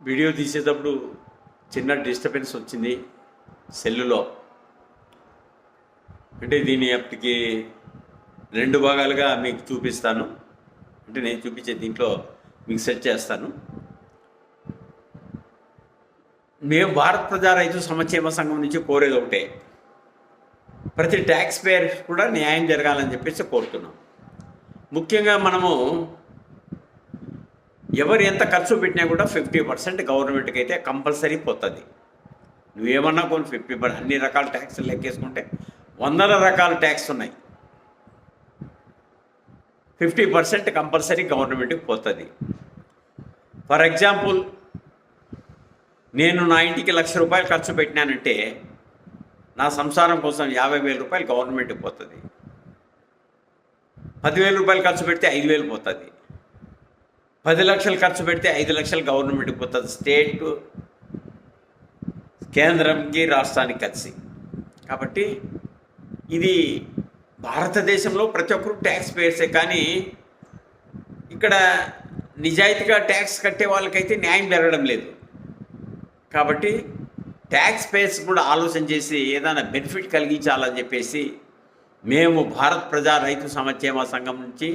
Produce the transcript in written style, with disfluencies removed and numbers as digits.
Video తీసేటప్పుడు చిన్న disturbance వచ్చింది సెల్లులో. అంటే దీన్ని అప్పటికి 2 భాగాలుగా మీకు చూపిస్తాను. అంటే నేను చూపించే దీంట్లో మీకు సెట్ చేస్తాను. మేము భారత ప్రజా రైతు సంక్షేమ సంఘం నుంచి కోరేది ఒకటే, ప్రతి ట్యాక్స్ పేయర్ కూడా న్యాయం జరగాలని చెప్పేసి కోరుతున్నాం. ముఖ్యంగా మనము ఎవరు ఎంత ఖర్చు పెట్టినా కూడా 50% గవర్నమెంట్కి అయితే కంపల్సరీ పోతుంది. నువ్వేమన్నా కొన్ని 50% అన్ని రకాల ట్యాక్స్లు లెక్కేసుకుంటే 100 రకాల ట్యాక్స్ ఉన్నాయి. 50% కంపల్సరీ గవర్నమెంట్కి పోతుంది. ఫర్ ఎగ్జాంపుల్, నేను నా ఇంటికి ₹1,00,000 ఖర్చు పెట్టినానంటే నా సంసారం కోసం ₹50,000 గవర్నమెంట్కి పోతుంది. ₹10,000 ఖర్చు పెడితే ₹5,000 పోతుంది. 10 లక్షలు ఖర్చు పెడితే 5 లక్షలు గవర్నమెంట్కి పోతుంది, స్టేట్ కేంద్రంకి రాష్ట్రానికి కలిసి. కాబట్టి ఇది భారతదేశంలో ప్రతి ఒక్కరు ట్యాక్స్ పేయర్సే, కానీ ఇక్కడ నిజాయితీగా ట్యాక్స్ కట్టే వాళ్ళకైతే న్యాయం జరగడం లేదు. కాబట్టి ట్యాక్స్ పేయర్స్ కూడా ఆలోచన చేసి ఏదైనా బెనిఫిట్ కలిగించాలని చెప్పేసి మేము భారత్ ప్రజా రైతు సంక్షేమ సంఘం నుంచి